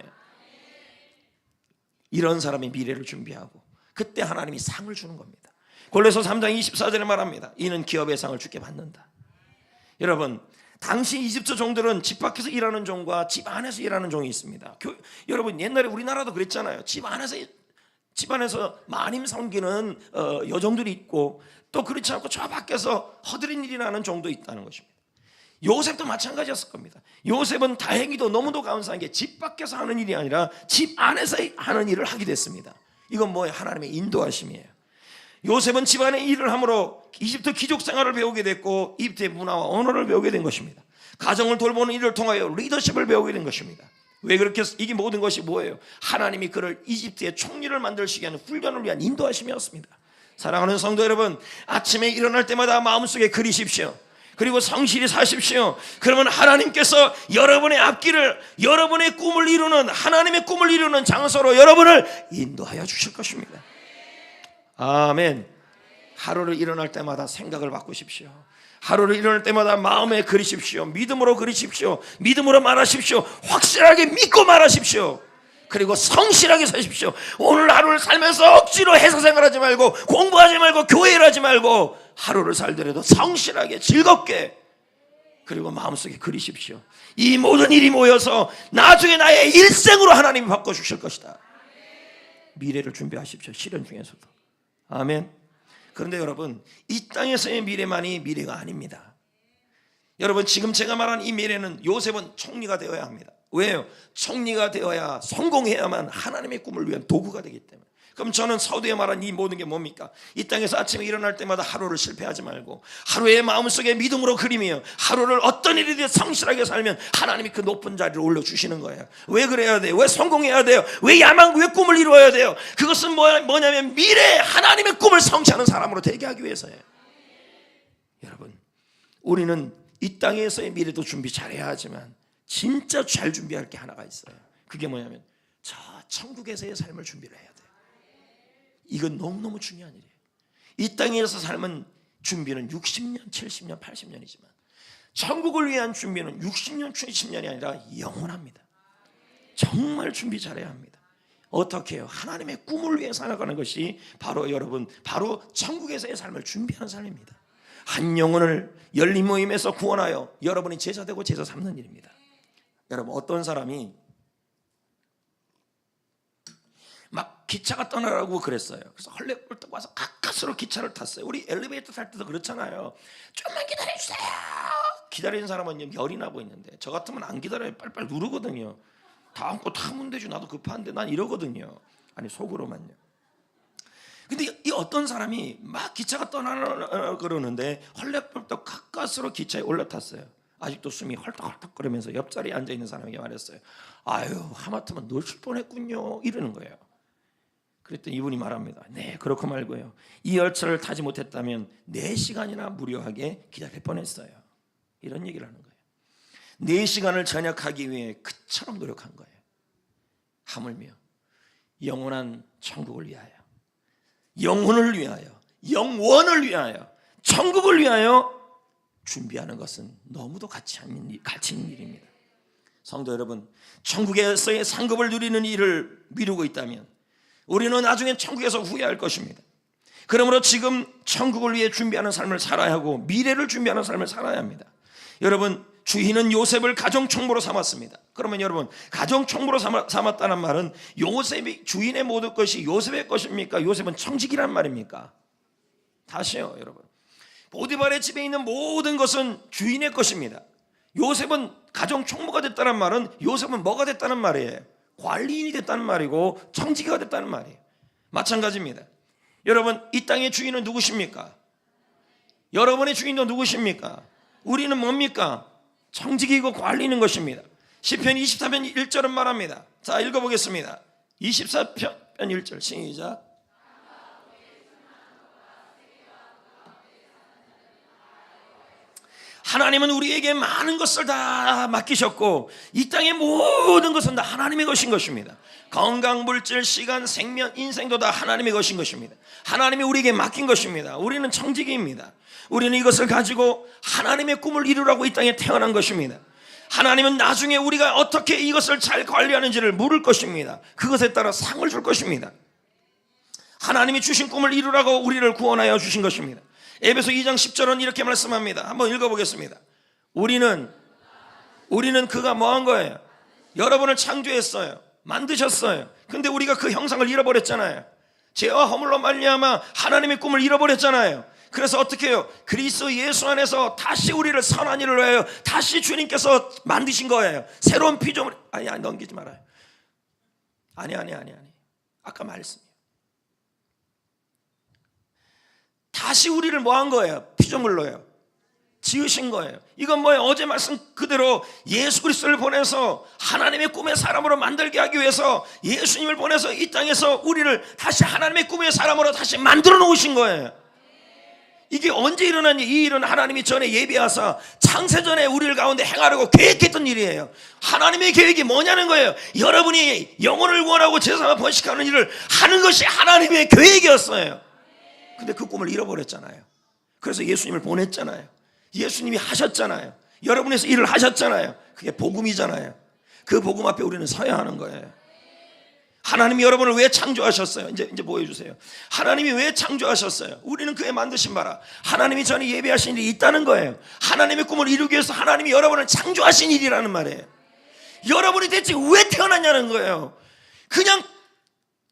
이런 사람이 미래를 준비하고 그때 하나님이 상을 주는 겁니다. 골로새 3장 24절에 말합니다. 이는 기업의 상을 주께 받는다. 여러분, 당시 이집트 종들은 집 밖에서 일하는 종과 집 안에서 일하는 종이 있습니다. 여러분, 옛날에 우리나라도 그랬잖아요. 집 안에서 마님 섬기는 여종들이 있고 또 그렇지 않고 저 밖에서 허드렛 일이라는 종도 있다는 것입니다. 요셉도 마찬가지였을 겁니다. 요셉은 다행히도 너무도 감사한 게 집 밖에서 하는 일이 아니라 집 안에서 하는 일을 하게 됐습니다. 이건 뭐예요? 하나님의 인도하심이에요. 요셉은 집안의 일을 함으로 이집트 귀족 생활을 배우게 됐고 이집트의 문화와 언어를 배우게 된 것입니다. 가정을 돌보는 일을 통하여 리더십을 배우게 된 것입니다. 왜 그렇게 이게 모든 것이 뭐예요? 하나님이 그를 이집트의 총리를 만들시기 위한 훈련을 위한 인도하심이었습니다. 사랑하는 성도 여러분, 아침에 일어날 때마다 마음속에 그리십시오. 그리고 성실히 사십시오. 그러면 하나님께서 여러분의 앞길을, 여러분의 꿈을 이루는, 하나님의 꿈을 이루는 장소로 여러분을 인도하여 주실 것입니다. 아멘. 하루를 일어날 때마다 생각을 바꾸십시오. 하루를 일어날 때마다 마음에 그리십시오. 믿음으로 그리십시오. 믿음으로 말하십시오. 확실하게 믿고 말하십시오. 그리고 성실하게 사십시오. 오늘 하루를 살면서 억지로 회사 생활하지 말고 공부하지 말고 교회를 하지 말고 하루를 살더라도 성실하게 즐겁게 그리고 마음속에 그리십시오. 이 모든 일이 모여서 나중에 나의 일생으로 하나님이 바꿔주실 것이다. 미래를 준비하십시오. 시련 중에서도. 아멘. 그런데 여러분, 이 땅에서의 미래만이 미래가 아닙니다. 여러분, 지금 제가 말한 이 미래는 요셉은 총리가 되어야 합니다. 왜요? 총리가 되어야 성공해야만 하나님의 꿈을 위한 도구가 되기 때문에. 그럼 저는 서두에 말한 이 모든 게 뭡니까? 이 땅에서 아침에 일어날 때마다 하루를 실패하지 말고 하루의 마음속에 믿음으로 그리며 하루를 어떤 일이든 성실하게 살면 하나님이 그 높은 자리를 올려주시는 거예요. 왜 그래야 돼요? 왜 성공해야 돼요? 왜 왜 꿈을 이루어야 돼요? 그것은 뭐냐면 미래에 하나님의 꿈을 성취하는 사람으로 되게 하기 위해서예요. 여러분, 우리는 이 땅에서의 미래도 준비 잘해야 하지만 진짜 잘 준비할 게 하나가 있어요. 그게 뭐냐면 저 천국에서의 삶을 준비를 해야 돼요. 이건 너무너무 중요한 일이에요. 이 땅에서 삶은 준비는 60년, 70년, 80년이지만 천국을 위한 준비는 60년, 70년이 아니라 영원합니다. 정말 준비 잘해야 합니다. 어떻게 해요? 하나님의 꿈을 위해 살아가는 것이 바로 여러분, 바로 천국에서의 삶을 준비하는 삶입니다. 한 영혼을 열린 모임에서 구원하여 여러분이 제자 되고 제자 삼는 일입니다. 여러분, 어떤 사람이 막 기차가 떠나라고 그랬어요. 그래서 헐레벌떡 와서 가까스로 기차를 탔어요. 우리 엘리베이터 탈 때도 그렇잖아요. 좀만 기다려주세요. 기다리는 사람은 열이 나고 있는데 저 같으면 안 기다려요. 빨리빨리 누르거든요. 다음 거 타면 되지, 나도 급한데 난 이러거든요. 아니, 속으로만요. 근데 이 어떤 사람이 막 기차가 떠나라 그러는데 헐레벌떡 가까스로 기차에 올라탔어요. 아직도 숨이 헐떡헐떡 거리면서 옆자리에 앉아있는 사람에게 말했어요. 아유, 하마터면 놓칠 뻔했군요. 이러는 거예요. 그랬더니 이분이 말합니다. 네, 그렇고 말고요, 이 열차를 타지 못했다면 4시간이나 무료하게 기다릴 뻔했어요. 이런 얘기를 하는 거예요. 4시간을 전역하기 위해 그처럼 노력한 거예요. 하물며 영원한 천국을 위하여, 영혼을 위하여, 영원을 위하여, 천국을 위하여 준비하는 것은 너무도 가치 있는 일입니다. 성도 여러분, 천국에서의 상급을 누리는 일을 미루고 있다면 우리는 나중에 천국에서 후회할 것입니다. 그러므로 지금 천국을 위해 준비하는 삶을 살아야 하고 미래를 준비하는 삶을 살아야 합니다. 여러분, 주인은 요셉을 가정총무로 삼았습니다. 그러면 여러분, 가정총무로 삼았다는 말은 요셉이, 주인의 모든 것이 요셉의 것입니까? 요셉은 청직이란 말입니까? 다시요, 여러분. 보디발의 집에 있는 모든 것은 주인의 것입니다. 요셉은 가정총무가 됐다는 말은 요셉은 뭐가 됐다는 말이에요? 관리인이 됐다는 말이고 청지기가 됐다는 말이에요. 마찬가지입니다. 여러분, 이 땅의 주인은 누구십니까? 여러분의 주인도 누구십니까? 우리는 뭡니까? 청지기이고 관리인 것입니다. 시편 24편 1절은 말합니다. 자, 읽어보겠습니다. 24편 1절 시작. 하나님은 우리에게 많은 것을 다 맡기셨고 이 땅의 모든 것은 다 하나님의 것인 것입니다. 건강, 물질, 시간, 생명, 인생도 다 하나님의 것인 것입니다. 하나님이 우리에게 맡긴 것입니다. 우리는 청지기입니다. 우리는 이것을 가지고 하나님의 꿈을 이루라고 이 땅에 태어난 것입니다. 하나님은 나중에 우리가 어떻게 이것을 잘 관리하는지를 물을 것입니다. 그것에 따라 상을 줄 것입니다. 하나님이 주신 꿈을 이루라고 우리를 구원하여 주신 것입니다. 에베소 2장 10절은 이렇게 말씀합니다. 한번 읽어보겠습니다. 우리는 그가 뭐한 거예요? 여러분을 창조했어요. 만드셨어요. 근데 우리가 그 형상을 잃어버렸잖아요. 죄와 허물로 말미암아 하나님의 꿈을 잃어버렸잖아요. 그래서 어떻게 해요? 그리스도 예수 안에서 다시 우리를 선한 일을 위하여 다시 주님께서 만드신 거예요. 새로운 피조물. 아니 넘기지 말아요. 아니 아까 말했습니다. 다시 우리를 뭐 한 거예요? 피조물로요. 지으신 거예요. 이건 뭐예요? 어제 말씀 그대로 예수 그리스도를 보내서 하나님의 꿈의 사람으로 만들게 하기 위해서 예수님을 보내서 이 땅에서 우리를 다시 하나님의 꿈의 사람으로 다시 만들어 놓으신 거예요. 이게 언제 일어났니? 이 일은 하나님이 전에 예비하사 창세전에 우리를 가운데 행하려고 계획했던 일이에요. 하나님의 계획이 뭐냐는 거예요. 여러분이 영혼을 구원하고 제사와 번식하는 일을 하는 것이 하나님의 계획이었어요. 근데 그 꿈을 잃어버렸잖아요. 그래서 예수님을 보냈잖아요. 예수님이 하셨잖아요. 여러분에서 일을 하셨잖아요. 그게 복음이잖아요. 그 복음 앞에 우리는 서야 하는 거예요. 하나님이 여러분을 왜 창조하셨어요? 이제 보여주세요. 하나님이 왜 창조하셨어요? 우리는 그에 만드신 바라. 하나님이 전에 예비하신 일이 있다는 거예요. 하나님의 꿈을 이루기 위해서 하나님이 여러분을 창조하신 일이라는 말이에요. 여러분이 대체 왜 태어났냐는 거예요. 그냥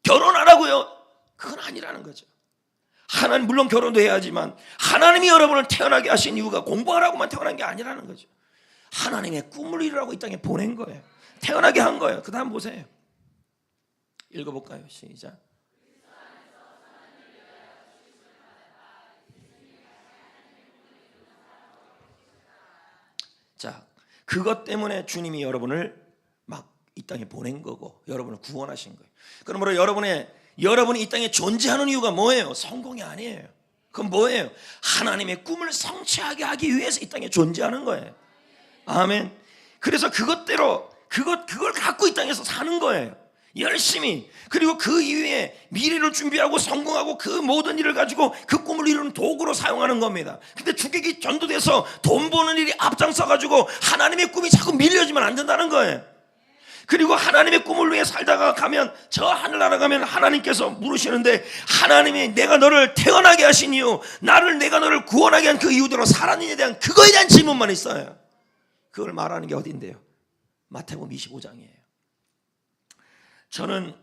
결혼하라고요? 그건 아니라는 거죠. 하나님, 물론 결혼도 해야지만 하나님이 여러분을 태어나게 하신 이유가 공부하라고만 태어난 게 아니라는 거죠. 하나님의 꿈을 이루라고 이 땅에 보낸 거예요. 태어나게 한 거예요. 그 다음 보세요. 읽어볼까요? 시작. 자, 그것 때문에 주님이 여러분을 막 이 땅에 보낸 거고 여러분을 구원하신 거예요. 그러므로 여러분이 이 땅에 존재하는 이유가 뭐예요? 성공이 아니에요. 그건 뭐예요? 하나님의 꿈을 성취하게 하기 위해서 이 땅에 존재하는 거예요. 아멘. 그래서 그걸 갖고 이 땅에서 사는 거예요. 열심히. 그리고 그 이후에 미래를 준비하고 성공하고 그 모든 일을 가지고 그 꿈을 이루는 도구로 사용하는 겁니다. 근데 주객이 전도돼서 돈 버는 일이 앞장서 가지고 하나님의 꿈이 자꾸 밀려지면 안 된다는 거예요. 그리고 하나님의 꿈을 위해 살다가 가면 저 하늘나라 가면 하나님께서 물으시는데 하나님이 내가 너를 태어나게 하신 이유, 내가 너를 구원하게 한 그 이유대로 살았느냐에 대한 그거에 대한 질문만 있어요. 그걸 말하는 게 어딘데요? 마태복음 25장이에요. 저는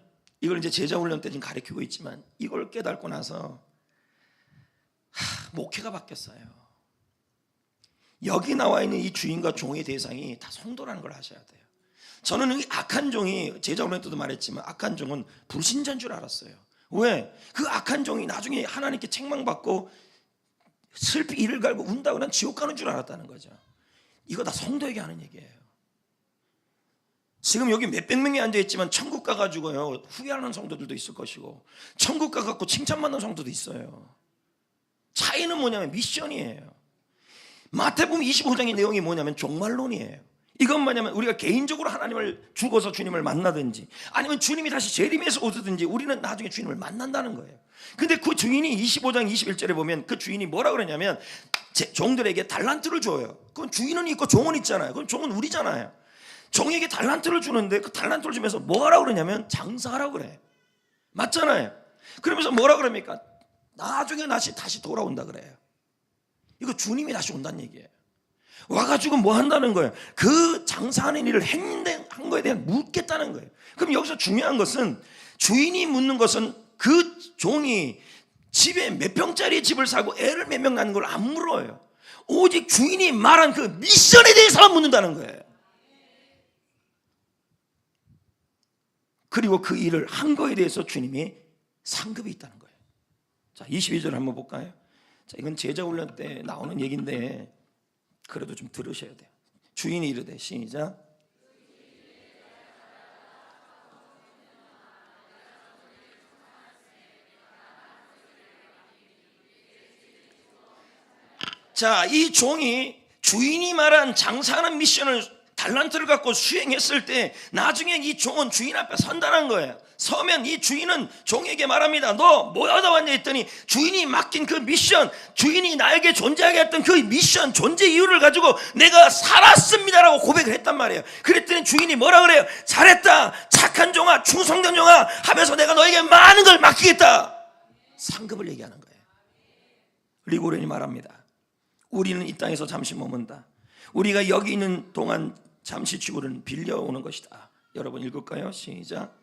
이걸 이제 제자훈련 때 지금 가르치고 있지만 이걸 깨닫고 나서 목회가 바뀌었어요. 여기 나와 있는 이 주인과 종의 대상이 다 성도라는 걸 아셔야 돼요. 저는 이 악한 종이, 제자훈련 때도 말했지만 악한 종은 불신자인 줄 알았어요. 왜? 그 악한 종이 나중에 하나님께 책망받고 슬피 이를 갈고 운다고 난 지옥 가는 줄 알았다는 거죠. 이거 다 성도에게 하는 얘기예요. 지금 여기 몇백 명이 앉아있지만 천국 가가지고요 후회하는 성도들도 있을 것이고 천국 가갖고 칭찬받는 성도도 있어요. 차이는 뭐냐면 미션이에요. 마태복음 25장의 내용이 뭐냐면 종말론이에요. 이건 뭐냐면 우리가 개인적으로 하나님을 죽어서 주님을 만나든지 아니면 주님이 다시 재림해서 오든지 우리는 나중에 주님을 만난다는 거예요. 근데 그 주인이 25장 21절에 보면 그 주인이 뭐라 그러냐면 종들에게 달란트를 줘요. 그건 주인은 있고 종은 있잖아요. 그건 종은 우리잖아요. 종에게 달란트를 주는데 그 달란트를 주면서 뭐 하라고 그러냐면 장사하라고 그래. 맞잖아요. 그러면서 뭐라 그럽니까? 나중에 다시 돌아온다 그래요. 이거 주님이 다시 온다는 얘기예요. 와가지고 뭐 한다는 거예요? 그 장사하는 일을 했는데 한 거에 대한 묻겠다는 거예요. 그럼 여기서 중요한 것은, 주인이 묻는 것은 그 종이 집에 몇 평짜리 집을 사고 애를 몇 명 낳는 걸 안 물어요. 오직 주인이 말한 그 미션에 대해서만 묻는다는 거예요. 그리고 그 일을 한 거에 대해서 주님이 상급이 있다는 거예요. 자, 22절 한번 볼까요? 자, 이건 제자훈련 때 나오는 얘기인데 그래도 좀 들으셔야 돼요. 주인이 이르되, 시작. 자, 이 종이 주인이 말한 장사하는 미션을, 달란트를 갖고 수행했을 때 나중에 이 종은 주인 앞에 선다는 거예요. 서면 이 주인은 종에게 말합니다. 너 뭐 하다 왔냐 했더니 주인이 맡긴 그 미션, 주인이 나에게 존재하게 했던 그 미션, 존재 이유를 가지고 내가 살았습니다라고 고백을 했단 말이에요. 그랬더니 주인이 뭐라 그래요? 잘했다, 착한 종아, 충성된 종아 하면서 내가 너에게 많은 걸 맡기겠다. 상급을 얘기하는 거예요. 리고렌이 말합니다. 우리는 이 땅에서 잠시 머문다. 우리가 여기 있는 동안 잠시 지구를 빌려오는 것이다. 여러분 읽을까요? 시작.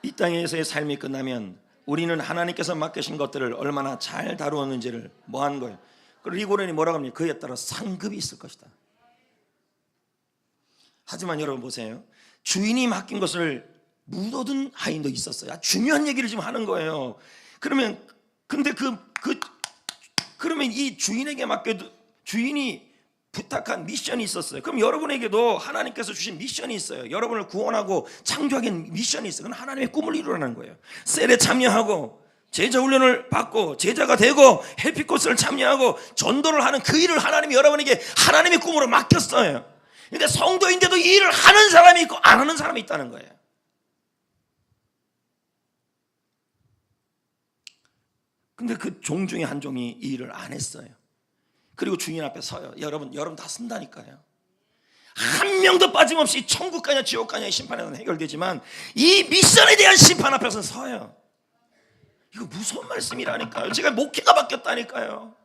이 땅에서의 삶이 끝나면 우리는 하나님께서 맡기신 것들을 얼마나 잘 다루었는지를 뭐한 거예요. 그리고 리고렌이 뭐라고 합니까? 그에 따라 상급이 있을 것이다. 하지만 여러분 보세요. 주인이 맡긴 것을 묻어둔 하인도 있었어요. 중요한 얘기를 지금 하는 거예요. 그러면 그러면 이 주인에게 맡겨도, 주인이 부탁한 미션이 있었어요. 그럼 여러분에게도 하나님께서 주신 미션이 있어요. 여러분을 구원하고 창조하기 미션이 있어요. 그건 하나님의 꿈을 이루라는 거예요. 셀에 참여하고 제자 훈련을 받고 제자가 되고 해피코스를 참여하고 전도를 하는 그 일을 하나님이 여러분에게 하나님의 꿈으로 맡겼어요. 근데 성도인데도 이 일을 하는 사람이 있고 안 하는 사람이 있다는 거예요. 근데 그 종 중에 한 종이 이 일을 안 했어요. 그리고 주인 앞에 서요. 여러분 다 쓴다니까요. 한 명도 빠짐없이 천국 가냐 지옥 가냐의 심판에는 해결되지만 이 미션에 대한 심판 앞에서는 서요. 이거 무서운 말씀이라니까요. 제가 목회가 바뀌었다니까요.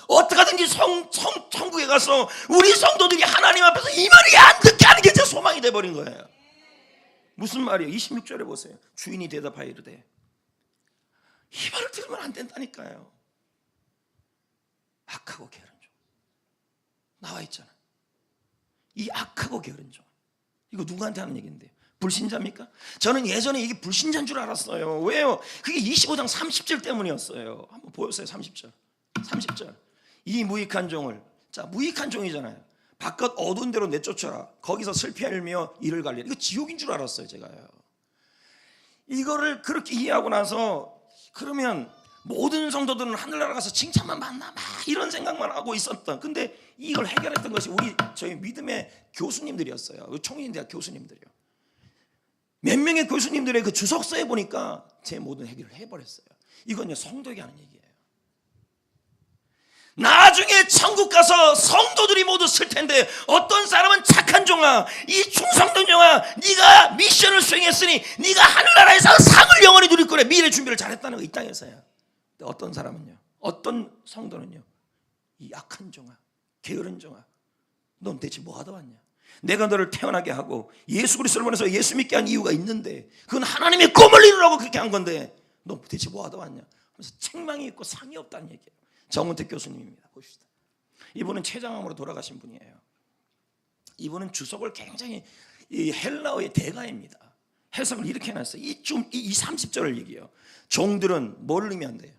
어떻게든지 천국에 가서 우리 성도들이 하나님 앞에서 이 말이 안 듣게 하는 게 제 소망이 돼버린 거예요. 무슨 말이에요? 26절에 보세요. 주인이 대답하여 이르되, 이 말을 들으면 안 된다니까요. 악하고 게으른 종 나와 있잖아. 이 악하고 게으른 종, 이거 누구한테 하는 얘기인데요? 불신자입니까? 저는 예전에 이게 불신자인 줄 알았어요. 왜요? 그게 25장 30절 때문이었어요. 한번 보였어요. 30절. 이 무익한 종을, 자, 무익한 종이잖아요. 바깥 어두운 데로 내쫓아라. 거기서 슬피 앓며 이를 갈리라. 이거 지옥인 줄 알았어요, 제가요. 이거를 그렇게 이해하고 나서, 그러면 모든 성도들은 하늘나라 가서 칭찬만 받나, 막 이런 생각만 하고 있었던. 근데 이걸 해결했던 것이 저희 믿음의 교수님들이었어요. 총인대학 교수님들이요. 몇 명의 교수님들의 그 주석서에 보니까 제 모든 해결을 해버렸어요. 이건 성도에게 하는 얘기예요. 나중에 천국 가서 성도들이 모두 쓸 텐데, 어떤 사람은 착한 종아, 이 충성된 종아, 네가 미션을 수행했으니 네가 하늘나라에서 상을 영원히 누릴 거래. 미래 준비를 잘했다는 거, 이 땅에서야. 어떤 사람은요, 어떤 성도는요, 이 악한 종아, 게으른 종아, 넌 대체 뭐 하다 왔냐? 내가 너를 태어나게 하고 예수 그리스도를 보내서 예수 믿게 한 이유가 있는데, 그건 하나님의 꿈을 이루라고 그렇게 한 건데 너 대체 뭐 하다 왔냐? 그래서 책망이 있고 상이 없다는 얘기예요. 정은택 교수님입니다. 보십시다. 이분은 췌장암으로 돌아가신 분이에요. 이분은 주석을 굉장히, 이 헬라어의 대가입니다. 해석을 이렇게 해놨어요. 이 30절을 얘기해요. 종들은 뭘 의미한대요?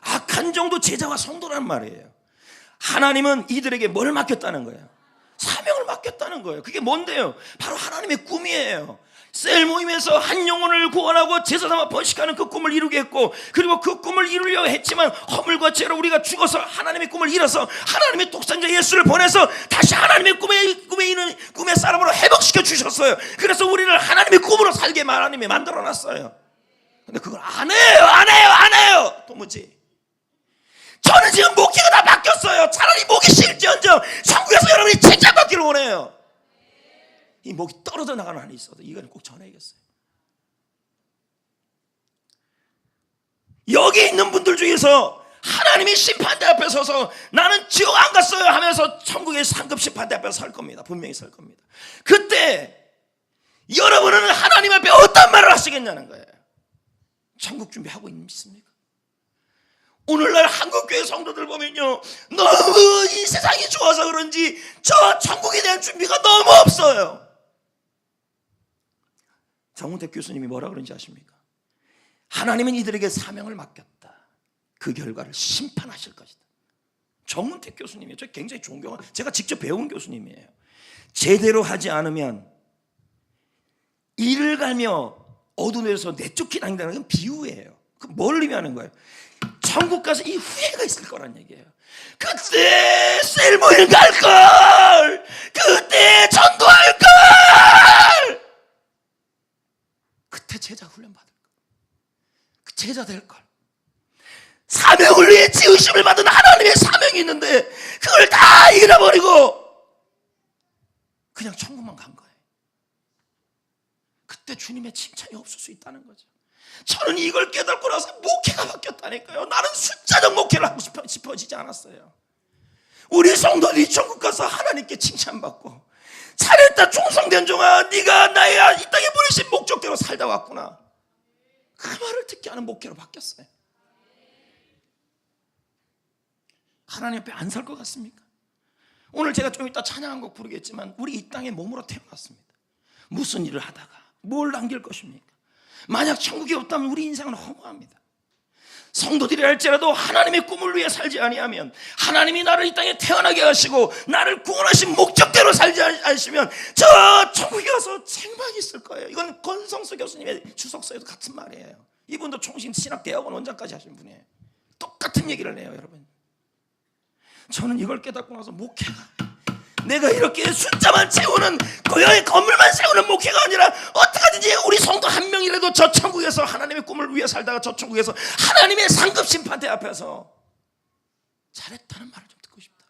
악한 종도 제자와 성도란 말이에요. 하나님은 이들에게 뭘 맡겼다는 거예요? 사명을 맡겼다는 거예요. 그게 뭔데요? 바로 하나님의 꿈이에요. 셀 모임에서 한 영혼을 구원하고 제사 삼아 번식하는 그 꿈을 이루게 했고, 그리고 그 꿈을 이루려 했지만 허물과 죄로 우리가 죽어서 하나님의 꿈을 잃어서 하나님의 독생자 예수를 보내서 다시 하나님의 꿈의 사람으로 회복시켜 주셨어요. 그래서 우리를 하나님의 꿈으로 살게 하나님이 만들어 놨어요. 근데 그걸 안 해요. 도무지. 저는 지금 목회가 다 바뀌었어요. 차라리 목이 싫을지언정 천국에서 여러분이 책잡고 받기를 원해요. 이 목이 떨어져 나가는 한이 있어도 이거는 꼭 전해야겠어요. 여기 있는 분들 중에서 하나님이 심판대 앞에 서서 나는 지옥 안 갔어요 하면서 천국의 상급 심판대 앞에 설 겁니다. 분명히 설 겁니다. 그때 여러분은 하나님 앞에 어떤 말을 하시겠냐는 거예요. 천국 준비하고 있습니까? 오늘날 한국교회 성도들 보면요, 너무 이 세상이 좋아서 그런지 저 천국에 대한 준비가 너무 없어요. 정운택 교수님이 뭐라 그런지 아십니까? 하나님은 이들에게 사명을 맡겼다. 그 결과를 심판하실 것이다. 정운택 교수님이에요. 저 굉장히 존경한, 제가 직접 배운 교수님이에요. 제대로 하지 않으면 이를 갈며 어두운 데서 내쫓기다닌다는 건 비유예요. 그 뭘 의미하는 거예요? 천국 가서 이 후회가 있을 거란 얘기예요. 그때 셀모일 갈걸, 그때 전도할걸, 그때 제자 훈련 받을 걸, 그 제자 될 걸. 사명을 위해 지으심을 받은 하나님의 사명이 있는데 그걸 다 잃어버리고 그냥 천국만 간 거예요. 그때 주님의 칭찬이 없을 수 있다는 거죠. 저는 이걸 깨닫고 나서 목회가 바뀌었다니까요. 나는 숫자적 목회를 하고 싶어지지 않았어요. 우리 성도들이 천국 가서 하나님께 칭찬받고, 잘했다 충성된 종아, 네가 나의 이 땅에 보내신 목적대로 살다 왔구나, 그 말을 듣게 하는 목회로 바뀌었어요. 하나님 앞에 안 설 것 같습니까? 오늘 제가 좀 이따 찬양한 곡 부르겠지만 우리 이 땅에 몸으로 태어났습니다. 무슨 일을 하다가 뭘 남길 것입니까? 만약 천국이 없다면 우리 인생은 허무합니다. 성도들이 할지라도 하나님의 꿈을 위해 살지 아니하면, 하나님이 나를 이 땅에 태어나게 하시고 나를 구원하신 목적대로 살지 않으시면 저 천국에 가서 책망이 있을 거예요. 이건 권성수 교수님의 주석서에도 같은 말이에요. 이분도 총신 신학대학원 원장까지 하신 분이에요. 똑같은 얘기를 해요. 여러분, 저는 이걸 깨닫고 나서 목회가, 내가 이렇게 숫자만 채우는 고향의 건물만 세우는 목회가 아니라 어떻게든지 우리 성도 한 명이라도 저 천국에서 하나님의 꿈을 위해 살다가 저 천국에서 하나님의 상급 심판대 앞에서 잘했다는 말을 좀 듣고 싶다.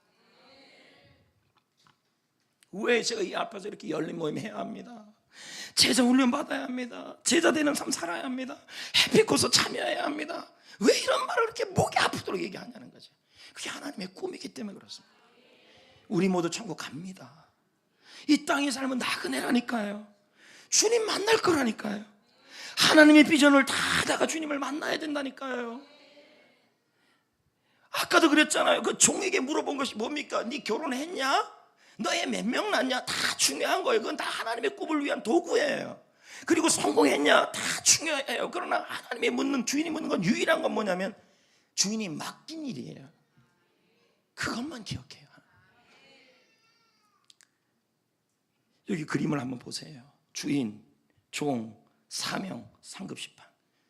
왜 제가 이 앞에서 이렇게 열린 모임 해야 합니다. 제자 훈련 받아야 합니다. 제자 되는 삶 살아야 합니다. 해피코스 참여해야 합니다. 왜 이런 말을 이렇게 목이 아프도록 얘기하냐는 거죠. 그게 하나님의 꿈이기 때문에 그렇습니다. 우리 모두 천국 갑니다. 이 땅의 삶은 나그네라니까요. 주님 만날 거라니까요. 하나님의 비전을 다 하다가 주님을 만나야 된다니까요. 아까도 그랬잖아요. 그 종에게 물어본 것이 뭡니까? 네 결혼했냐? 너애 몇 명 낳냐? 다 중요한 거예요. 그건 다 하나님의 꿈을 위한 도구예요. 그리고 성공했냐? 다 중요해요. 그러나 하나님이 묻는, 주인이 묻는 건 유일한 건 뭐냐면 주인이 맡긴 일이에요. 그것만 기억해요. 여기 그림을 한번 보세요. 주인, 종, 사명, 상급 심판.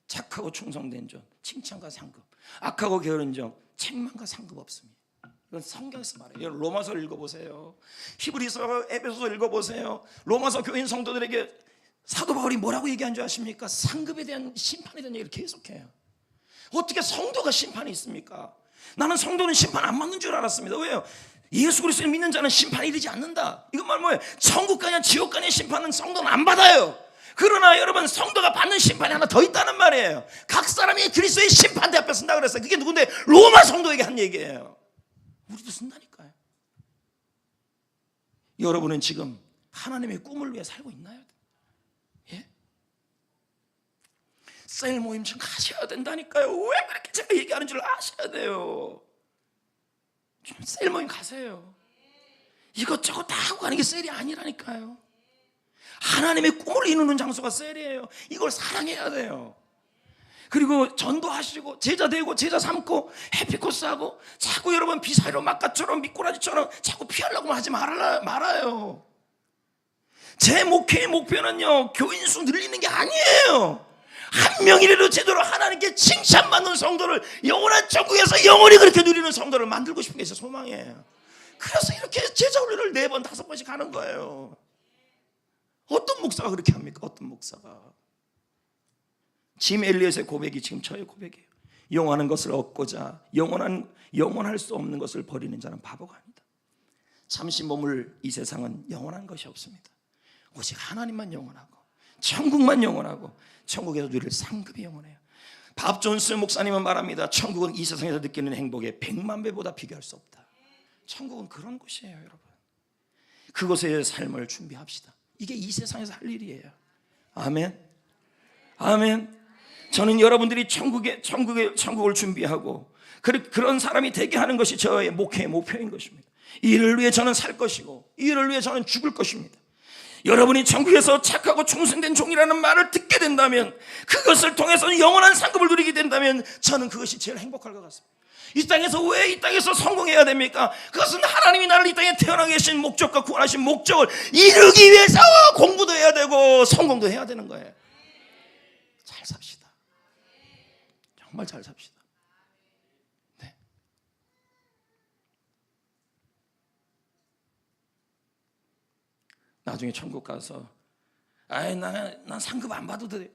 착하고 충성된 종, 칭찬과 상급. 악하고 게으른 종, 책망과 상급 없습니다. 이건 성경에서 말해요. 로마서를 읽어보세요. 히브리서, 에베소서 읽어보세요. 로마서 교인 성도들에게 사도 바울이 뭐라고 얘기한 줄 아십니까? 상급에 대한 심판에 대한 얘기를 계속해요. 어떻게 성도가 심판이 있습니까? 나는 성도는 심판 안 받는 줄 알았습니다. 왜요? 예수 그리스도를 믿는 자는 심판이 이르지 않는다. 이건 말 뭐예요? 천국 가냐 지옥 가냐 심판은 성도는 안 받아요. 그러나 여러분, 성도가 받는 심판이 하나 더 있다는 말이에요. 각 사람이 그리스도의 심판대 앞에 쓴다 그랬어요. 그게 누군데? 로마 성도에게 한 얘기예요. 우리도 쓴다니까요. 여러분은 지금 하나님의 꿈을 위해 살고 있나요? 예? 셀 모임 좀 가셔야 된다니까요. 왜 그렇게 제가 얘기하는 줄 아셔야 돼요. 좀 셀 모임 가세요. 이것저것 다 하고 가는 게 셀이 아니라니까요. 하나님의 꿈을 이루는 장소가 셀이에요. 이걸 사랑해야 돼요. 그리고 전도하시고 제자 되고 제자 삼고 해피코스하고 자꾸 여러분 비사이로 막가처럼 미꾸라지처럼 자꾸 피하려고 하지 말아요. 제 목회의 목표는요, 교인 수 늘리는 게 아니에요. 한 명이라도 제대로 하나님께 칭찬받는 성도를, 영원한 천국에서 영원히 그렇게 누리는 성도를 만들고 싶은 게 제 소망이에요. 그래서 이렇게 제자 훈련을 4번 5번씩 하는 거예요. 어떤 목사가 그렇게 합니까? 어떤 목사가? 짐 엘리엇의 고백이 지금 저의 고백이에요. 영원한 것을 얻고자 영원할 수 없는 것을 버리는 자는 바보가 아니다. 잠시 머물 이 세상은 영원한 것이 없습니다. 오직 하나님만 영원하고 천국만 영원하고 천국에서 누릴 상급이 영원해요. 밥 존스 목사님은 말합니다. 천국은 이 세상에서 느끼는 행복의 100만 배보다 비교할 수 없다. 천국은 그런 곳이에요, 여러분. 그곳의 삶을 준비합시다. 이게 이 세상에서 할 일이에요. 아멘. 아멘. 저는 여러분들이 천국을 준비하고 그런 사람이 되게 하는 것이 저의 목회의 목표인 것입니다. 이를 위해 저는 살 것이고 이를 위해 저는 죽을 것입니다. 여러분이 천국에서 착하고 충성된 종이라는 말을 듣게 된다면, 그것을 통해서 영원한 상급을 누리게 된다면 저는 그것이 제일 행복할 것 같습니다. 이 땅에서 왜 이 땅에서 성공해야 됩니까? 그것은 하나님이 나를 이 땅에 태어나 계신 목적과 구원하신 목적을 이루기 위해서 공부도 해야 되고 성공도 해야 되는 거예요. 잘 삽시다. 정말 잘 삽시다. 네. 나중에 천국 가서 난 상급 안 받아도 돼.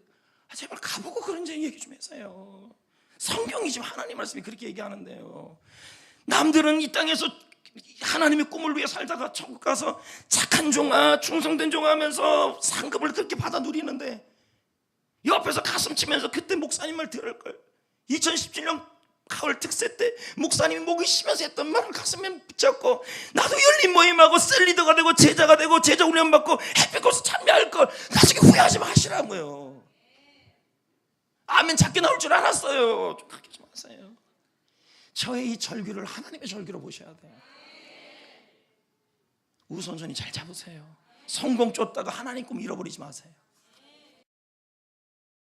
제발 가보고 그런 얘기 좀 해서요. 성경이 지금 하나님 말씀이 그렇게 얘기하는데요. 남들은 이 땅에서 하나님의 꿈을 위해 살다가 천국 가서 착한 종아, 충성된 종아 하면서 상급을 그렇게 받아 누리는데, 옆에서 가슴 치면서 그때 목사님 말 들을 걸. 2017년 가을 특세 때 목사님이 목이 쉬면서 했던 말을 가슴에 붙잡고, 나도 열린 모임하고 셀리더가 되고 제자가 되고 제자 훈련 받고 햇빛코스 참여할 걸 나중에 후회하지 마시라고요. 아멘 작게 나올 줄 알았어요. 좀 그렇게 좀 하세요. 저의 이 절규를 하나님의 절규로 보셔야 돼요. 우선순위 잘 잡으세요. 성공 쫓다가 하나님 꿈 잃어버리지 마세요.